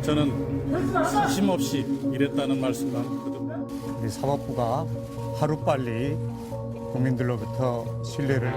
저는 서심없이 일했다는 말씀만 드립니다. 우리 사법부가 하루빨리 국민들로부터 신뢰를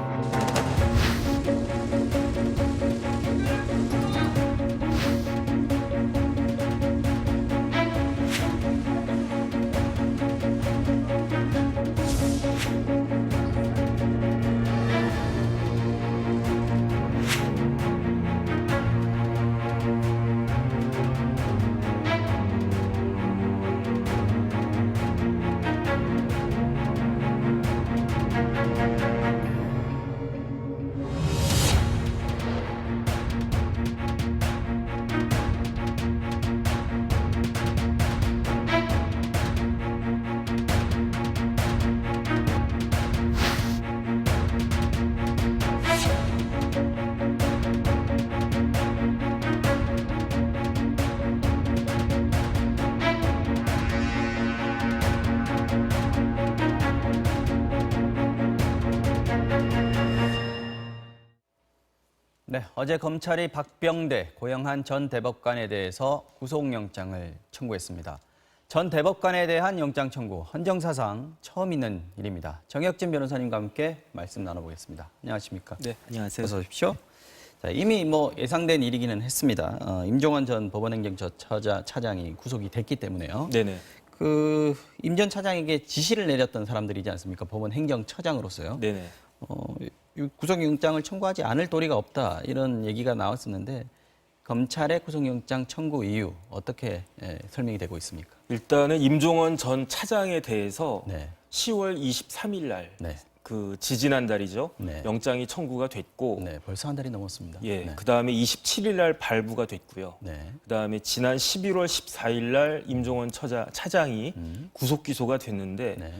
네, 어제 검찰이 박병대 고영한 전 대법관에 대해서 구속영장을 청구했습니다. 전 대법관에 대한 영장 청구, 헌정사상 처음 있는 일입니다. 정혁진 변호사님과 함께 말씀 나눠보겠습니다. 안녕하십니까? 네, 안녕하세요. 어서 오십시오. 자, 이미 예상된 일이기는 했습니다. 임종원 전 법원행정처차장이 구속이 됐기 때문에요. 네네. 임 전 차장에게 지시를 내렸던 사람들이지 않습니까? 법원 행정처장으로서요. 네네. 구속영장을 청구하지 않을 도리가 없다 이런 얘기가 나왔었는데 검찰의 구속영장 청구 이유 어떻게 설명이 되고 있습니까? 일단은 임종원 전 차장에 대해서 네. 10월 23일 날, 네. 지지난달이죠. 네. 영장이 청구가 됐고, 네, 벌써 한 달이 넘었습니다. 예, 네. 그 다음에 27일 날 발부가 됐고요. 네. 그 다음에 지난 11월 14일 날 임종원 차장이 구속 기소가 됐는데, 네.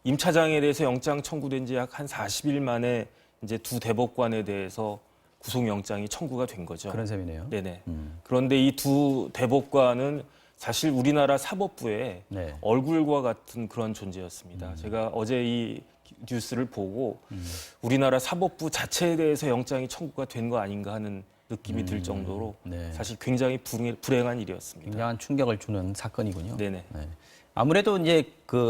임 차장에 대해서 영장 청구된 지 약 한 40일 만에 이제 두 대법관에 대해서 구속영장이 청구가 된 거죠. 그런 셈이네요. 네네. 그런데 이 두 대법관은 사실 우리나라 사법부의 네. 얼굴과 같은 그런 존재였습니다. 제가 어제 이 뉴스를 보고 우리나라 사법부 자체에 대해서 영장이 청구가 된 거 아닌가 하는 느낌이 들 정도로 네. 사실 굉장히 불행한 일이었습니다. 굉장한 충격을 주는 사건이군요. 네네. 네. 아무래도 이제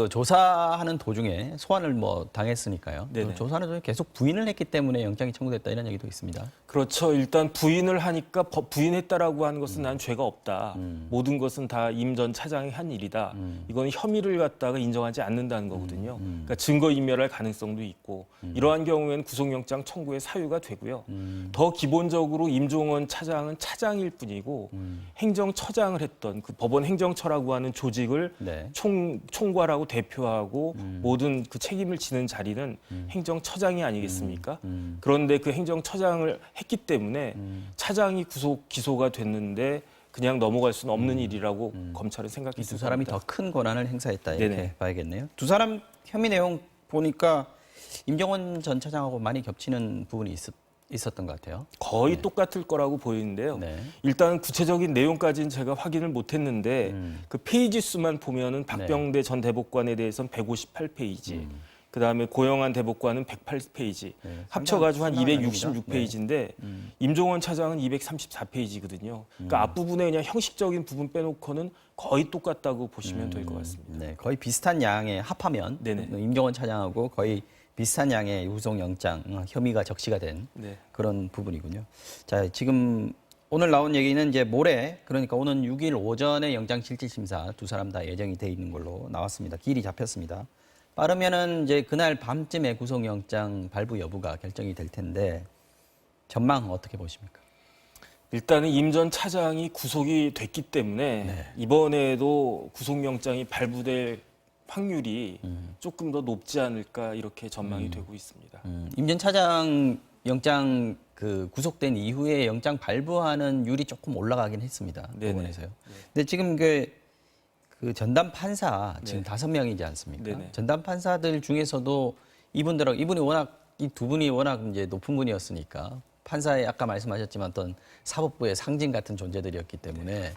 조사하는 도중에 소환을 당했으니까요. 네네. 조사하는 도중에 계속 부인을 했기 때문에 영장이 청구됐다 이런 얘기도 있습니다. 그렇죠. 일단 부인을 하니까 부인했다라고 하는 것은 난 죄가 없다. 모든 것은 다 임 전 차장이 한 일이다. 이건 혐의를 갖다가 인정하지 않는다는 거거든요. 그러니까 증거인멸할 가능성도 있고 이러한 경우에는 구속영장 청구의 사유가 되고요. 더 기본적으로 임종원 차장은 차장일 뿐이고 행정처장을 했던 그 법원 행정처라고 하는 조직을 네. 총괄하고 대표하고 모든 그 책임을 지는 자리는 행정처장이 아니겠습니까? 그런데 그 행정처장을 했기 때문에 차장이 기소가 됐는데 그냥 넘어갈 수는 없는 일이라고 검찰은 생각했습니다. 두 사람이 더 큰 권한을 행사했다 이렇게 네네. 봐야겠네요. 두 사람 혐의 내용 보니까 임종원 전 차장하고 많이 겹치는 부분이 있었던 것 같아요. 거의 똑같을 거라고 보이는데요. 네. 일단 구체적인 내용까지는 제가 확인을 못했는데 그 페이지 수만 보면은 박병대 전 대법관에 대해서는 158페이지, 그 다음에 고영한 대법관은 108페이지, 합쳐가지고 한 상당한 266페이지인데 임종원 차장은 234페이지거든요. 그러니까 앞부분에 그냥 형식적인 부분 빼놓고는 거의 똑같다고 보시면 될 것 같습니다. 네, 거의 비슷한 양의 합하면 네네. 임종원 차장하고 거의 비슷한 양의 구속영장 혐의가 적시가 된 네. 그런 부분이군요. 자, 지금 오늘 나온 얘기는 이제 모레 그러니까 오는 6일 오전에 영장실질심사 두 사람 다 예정이 돼 있는 걸로 나왔습니다. 길이 잡혔습니다. 빠르면은 이제 그날 밤쯤에 구속영장 발부 여부가 결정이 될 텐데 전망 어떻게 보십니까? 일단은 임 전 차장이 구속이 됐기 때문에 이번에도 구속영장이 발부될 확률이 조금 더 높지 않을까 이렇게 전망이 되고 있습니다. 임 전 차장 영장 구속된 이후에 영장 발부하는 율이 조금 올라가긴 했습니다. 네네. 법원에서요. 근데 지금 그 전담 판사 지금 네. 5명이지 않습니까? 네네. 전담 판사들 중에서도 이분이 워낙 이 두 분이 워낙 이제 높은 분이었으니까 판사의 아까 말씀하셨지만 어떤 사법부의 상징 같은 존재들이었기 때문에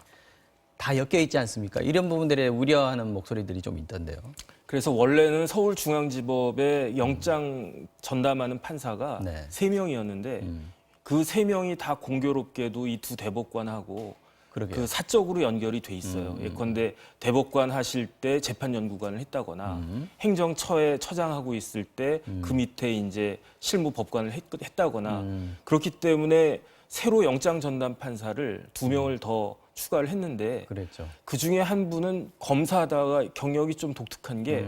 다 엮여 있지 않습니까? 이런 부분들에 우려하는 목소리들이 좀 있던데요. 그래서 원래는 서울중앙지법에 영장 전담하는 판사가 네. 3명이었는데 그 3명이 다 공교롭게도 이 두 대법관하고 그러게요. 그 사적으로 연결이 돼 있어요. 예컨대 대법관 하실 때 재판연구관을 했다거나 행정처에 처장하고 있을 때 그 밑에 이제 실무법관을 했다거나 그렇기 때문에 새로 영장 전담 판사를 2명을 더 추가를 했는데 그랬죠. 그 중에 한 분은 검사하다가 경력이 좀 독특한 게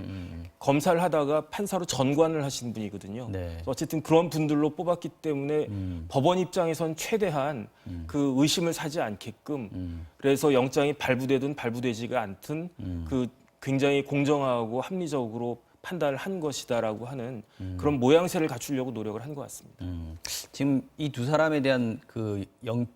검사를 하다가 판사로 전관을 하신 분이거든요. 네. 어쨌든 그런 분들로 뽑았기 때문에 법원 입장에선 최대한 그 의심을 사지 않게끔 그래서 영장이 발부되든 발부되지가 않든 그 굉장히 공정하고 합리적으로 판단을 한 것이다라고 하는 그런 모양새를 갖추려고 노력을 한 것 같습니다. 지금 이 두 사람에 대한 그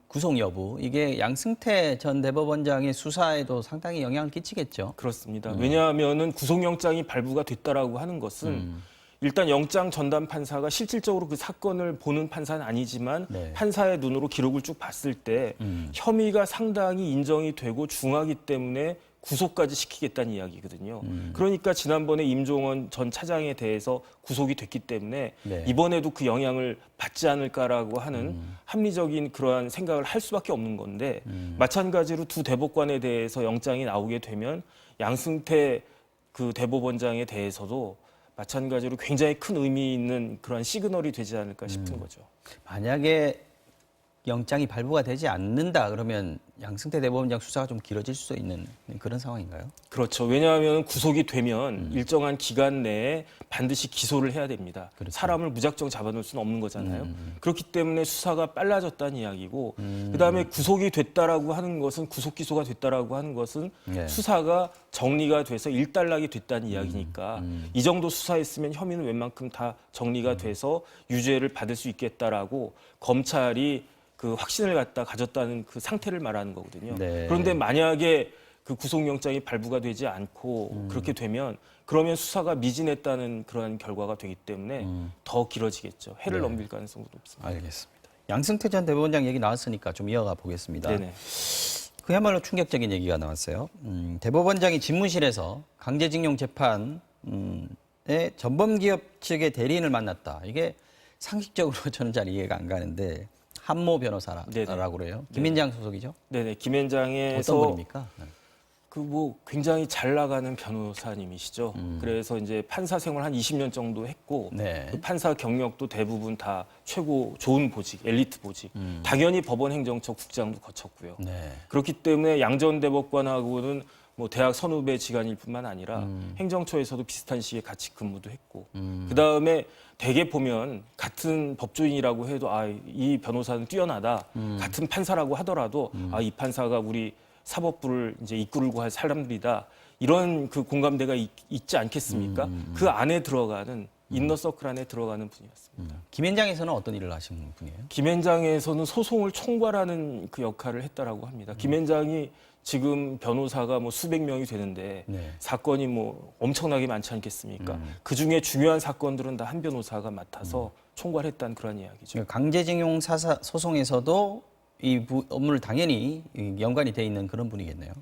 구속 여부 이게 양승태 전 대법원장의 수사에도 상당히 영향을 끼치겠죠. 그렇습니다. 왜냐하면은 구속영장이 발부가 됐다라고 하는 것은 일단 영장 전담 판사가 실질적으로 그 사건을 보는 판사는 아니지만 네. 판사의 눈으로 기록을 쭉 봤을 때 혐의가 상당히 인정이 되고 중하기 때문에 구속까지 시키겠다는 이야기거든요. 그러니까 지난번에 임종원 전 차장에 대해서 구속이 됐기 때문에 네. 이번에도 그 영향을 받지 않을까라고 하는 합리적인 그러한 생각을 할 수밖에 없는 건데 마찬가지로 두 대법관에 대해서 영장이 나오게 되면 양승태 그 대법원장에 대해서도 마찬가지로 굉장히 큰 의미 있는 그런 시그널이 되지 않을까 싶은 거죠. 만약에 영장이 발부가 되지 않는다 그러면 양승태 대법원장 수사가 좀 길어질 수 있는 그런 상황인가요? 그렇죠. 왜냐하면 구속이 되면 일정한 기간 내에 반드시 기소를 해야 됩니다. 그렇죠. 사람을 무작정 잡아놓을 수는 없는 거잖아요. 그렇기 때문에 수사가 빨라졌다는 이야기고 그다음에 구속이 됐다라고 하는 것은 구속 기소가 됐다라고 하는 것은 네. 수사가 정리가 돼서 일단락이 됐다는 이야기니까 이 정도 수사했으면 혐의는 웬만큼 다 정리가 돼서 유죄를 받을 수 있겠다라고 검찰이 그 확신을 갖다 가졌다는 그 상태를 말하는 거거든요. 네. 그런데 만약에 그 구속영장이 발부가 되지 않고 그렇게 되면 그러면 수사가 미진했다는 그러한 결과가 되기 때문에 더 길어지겠죠. 해를 네. 넘길 가능성도 높습니다. 알겠습니다. 양승태 전 대법원장 얘기 나왔으니까 좀 이어가 보겠습니다. 네네. 그야말로 충격적인 얘기가 나왔어요. 대법원장이 집무실에서 강제징용 재판에 전범기업 측의 대리인을 만났다. 이게 상식적으로 저는 잘 이해가 안 가는데 한모 변호사라고 네네. 그래요. 김인장 소속이죠. 네네. 김현장에서 어떤 분입니까? 그 뭐 굉장히 잘 나가는 변호사님이시죠. 그래서 이제 판사 생활 한 20년 정도 했고 네. 그 판사 경력도 대부분 다 최고 좋은 보직, 엘리트 보직. 당연히 법원 행정처 국장도 거쳤고요. 네. 그렇기 때문에 양 전 대법관하고는 뭐 대학 선후배 지간일 뿐만 아니라 행정처에서도 비슷한 시기에 같이 근무도 했고 그다음에 대개 보면 같은 법조인이라고 해도 아, 이 변호사는 뛰어나다. 같은 판사라고 하더라도 아, 이 판사가 우리 사법부를 이제 이끌고 할 사람들이다. 이런 그 공감대가 있지 않겠습니까? 그 안에 들어가는 인너서클 안에 들어가는 분이었습니다. 김현장에서는 어떤 일을 하신 분이에요? 김현장에서는 소송을 총괄하는 그 역할을 했다라고 합니다. 김현장이 지금 변호사가 뭐 수백 명이 되는데 네. 사건이 뭐 엄청나게 많지 않겠습니까? 그 중에 중요한 사건들은 다 한 변호사가 맡아서 총괄했다는 그런 이야기죠. 강제징용 소송에서도 이 업무를 당연히 연관이 돼 있는 그런 분이겠네요.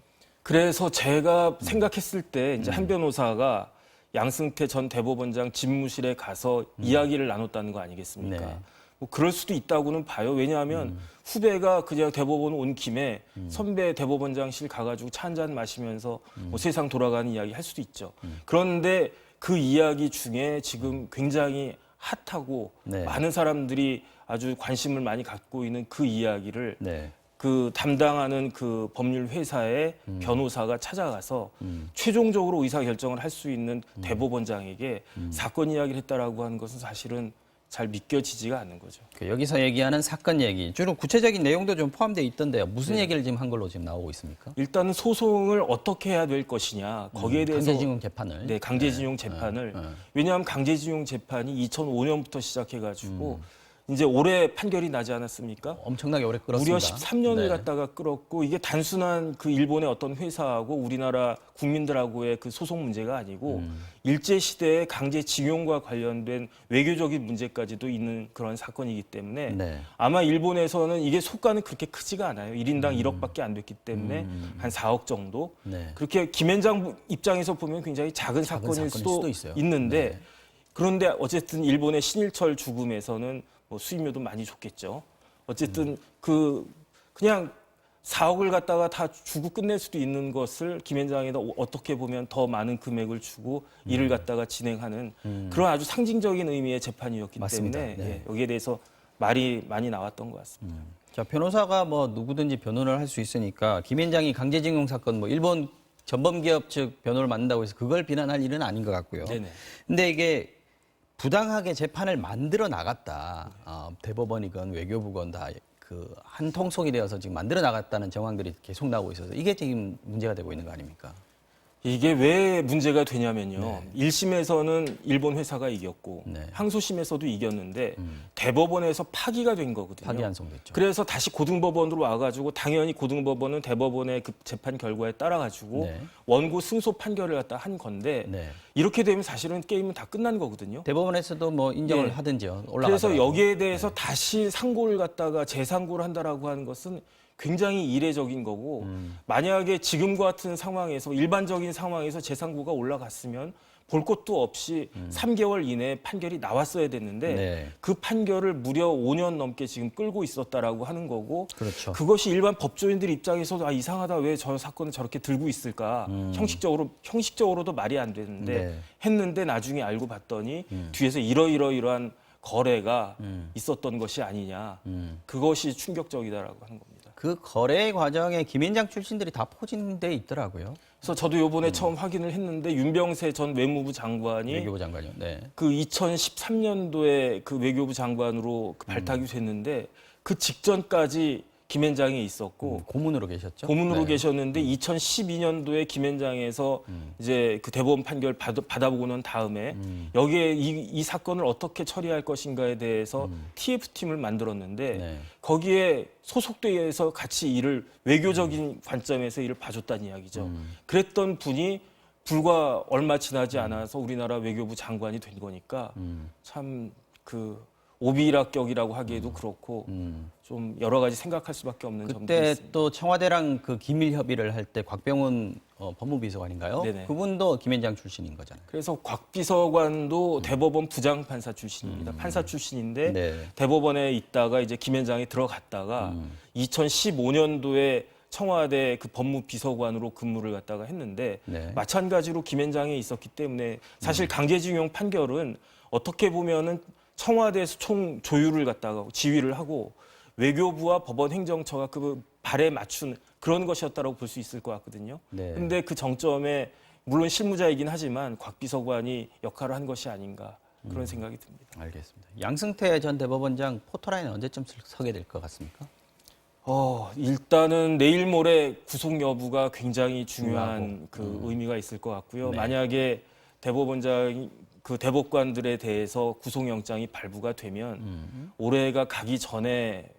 그래서 제가 생각했을 때 이제 한 변호사가 양승태 전 대법원장 집무실에 가서 이야기를 나눴다는 거 아니겠습니까? 네. 뭐 그럴 수도 있다고는 봐요. 왜냐하면 후배가 그냥 대법원 온 김에 선배 대법원장실 가가지고 차 한잔 마시면서 뭐 세상 돌아가는 이야기 할 수도 있죠. 그런데 그 이야기 중에 지금 굉장히 핫하고 네. 많은 사람들이 아주 관심을 많이 갖고 있는 그 이야기를 네. 그 담당하는 그 법률 회사의 변호사가 찾아가서 최종적으로 의사 결정을 할 수 있는 대법원장에게 사건 이야기를 했다라고 하는 것은 사실은 잘 믿겨지지가 않는 거죠. 여기서 얘기하는 사건 얘기, 주로 구체적인 내용도 좀 포함되어 있던데요. 무슨 얘기를 지금 한 걸로 지금 나오고 있습니까? 일단은 소송을 어떻게 해야 될 것이냐 거기에 대해서 강제징용 재판을. 네, 강제징용 재판을 왜냐하면 강제징용 재판이 2005년부터 시작해가지고 이제 올해 판결이 나지 않았습니까? 엄청나게 오래 끌었습니다. 무려 13년을 네. 갖다가 끌었고 이게 단순한 그 일본의 어떤 회사하고 우리나라 국민들하고의 그 소송 문제가 아니고 일제 시대의 강제징용과 관련된 외교적인 문제까지도 있는 그런 사건이기 때문에 네. 아마 일본에서는 이게 속가는 그렇게 크지가 않아요. 1인당 1억밖에 안 됐기 때문에 한 4억 정도. 네. 그렇게 김현장 입장에서 보면 굉장히 작은 사건일 수도 있어요. 있는데 네. 그런데 어쨌든 일본의 신일철 죽음에서는 뭐 수임료도 많이 줬겠죠. 어쨌든 그냥 4억을 갖다가 다 주고 끝낼 수도 있는 것을 김현장에다 어떻게 보면 더 많은 금액을 주고 일을 갖다가 진행하는 그런 아주 상징적인 의미의 재판이었기 맞습니다. 때문에 네. 예, 여기에 대해서 말이 많이 나왔던 것 같습니다. 자, 변호사가 뭐 누구든지 변호를 할 수 있으니까 김현장이 강제징용 사건 뭐 일본 전범기업 측 변호를 맡는다고 해서 그걸 비난할 일은 아닌 것 같고요. 네네. 근데 이게 부당하게 재판을 만들어 나갔다. 대법원이건 외교부건 다 그 한 통속이 되어서 지금 만들어 나갔다는 정황들이 계속 나오고 있어서 이게 지금 문제가 되고 있는 거 아닙니까? 이게 왜 문제가 되냐면요. 1심에서는 일본 회사가 이겼고 네. 항소심에서도 이겼는데 대법원에서 파기가 된 거거든요. 파기환송됐죠. 그래서 다시 고등법원으로 와가지고 당연히 고등법원은 대법원의 그 재판 결과에 따라가지고 네. 원고 승소 판결을 갖다 한 건데 네. 이렇게 되면 사실은 게임은 다 끝난 거거든요. 대법원에서도 뭐 인정을 네. 하든지요. 그래서 올라가더라도. 여기에 대해서 다시 상고를 갖다가 재상고를 한다라고 하는 것은 굉장히 이례적인 거고 만약에 지금과 같은 상황에서 일반적인 상황에서 재상고가 올라갔으면 볼 것도 없이 3개월 이내에 판결이 나왔어야 됐는데 네. 그 판결을 무려 5년 넘게 지금 끌고 있었다라고 하는 거고 그렇죠. 그것이 일반 법조인들 입장에서도 이상하다 왜 저 사건을 저렇게 들고 있을까 형식적으로도 말이 안 되는데 네. 했는데 나중에 알고 봤더니 뒤에서 이러이러이러한 거래가 있었던 것이 아니냐 그것이 충격적이다라고 하는 겁니다. 그 거래 과정에 김현장 출신들이 다 포진돼 있더라고요. 그래서 저도 이번에 처음 확인을 했는데 윤병세 전 외무부 장관이 외교부 장관이요. 네. 그 2013년도에 그 외교부 장관으로 그 발탁이 됐는데 그 직전까지 김현장에 있었고 고문으로 계셨죠? 고문으로 네. 계셨는데 2012년도에 김현장에서 이제 그 대법원 판결 받아보고 난 다음에 여기에 이 사건을 어떻게 처리할 것인가에 대해서 TF팀을 만들었는데 네. 거기에 소속돼서 같이 일을 외교적인 관점에서 일을 봐줬다는 이야기죠. 그랬던 분이 불과 얼마 지나지 않아서 우리나라 외교부 장관이 된 거니까 참 그 오비락격이라고 하기에도 그렇고 좀 여러 가지 생각할 수밖에 없는 점들이 그때 있습니다. 또 청와대랑 그 기밀 협의를 할 때 곽병훈 법무비서관인가요? 네네. 그분도 김현장 출신인 거잖아요. 그래서 곽 비서관도 대법원 부장판사 출신입니다. 판사 출신인데 네. 대법원에 있다가 이제 김현장에 들어갔다가 2015년도에 청와대 그 법무비서관으로 근무를 갖다가 했는데 네. 마찬가지로 김현장에 있었기 때문에 사실 강제징용 판결은 어떻게 보면은 청와대에서 총 조율을 갖다가 지휘를 하고 외교부와 법원 행정처가 그 발에 맞춘 그런 것이었다라고 볼 수 있을 것 같거든요. 네. 근데 그 정점에 물론 실무자이긴 하지만 곽 비서관이 역할을 한 것이 아닌가 그런 생각이 듭니다. 알겠습니다. 양승태 전 대법원장 포토라인은 언제쯤 서게 될 것 같습니까? 일단은 내일 모레 구속 여부가 굉장히 중요한 그 의미가 있을 것 같고요. 네. 만약에 대법원장 그 대법관들에 대해서 구속영장이 발부가 되면 올해가 가기 전에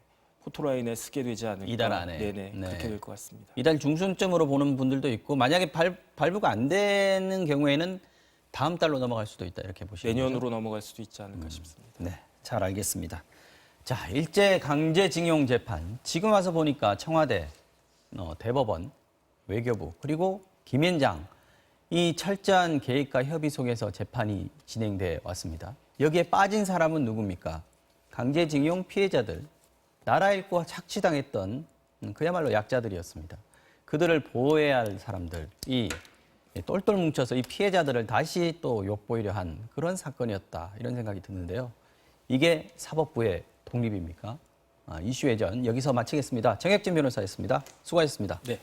포토라인에 쓰게 되지 않을까. 이달 안에. 네네. 네. 그렇게 될 것 같습니다. 이달 중순쯤으로 보는 분들도 있고 만약에 발부가 안 되는 경우에는 다음 달로 넘어갈 수도 있다 이렇게 보시는 거죠? 내년으로 넘어갈 수도 있지 않을까 싶습니다. 네, 잘 알겠습니다. 자, 일제 강제징용 재판. 지금 와서 보니까 청와대, 대법원, 외교부 그리고 김현장 이 철저한 계획과 협의 속에서 재판이 진행돼 왔습니다. 여기에 빠진 사람은 누굽니까? 강제징용 피해자들, 나라 잃고 착취당했던 그야말로 약자들이었습니다. 그들을 보호해야 할 사람들이 똘똘 뭉쳐서 이 피해자들을 다시 또 욕보이려 한 그런 사건이었다 이런 생각이 드는데요. 이게 사법부의 독립입니까? 이슈 회전 여기서 마치겠습니다. 정혁진 변호사였습니다. 수고하셨습니다. 네.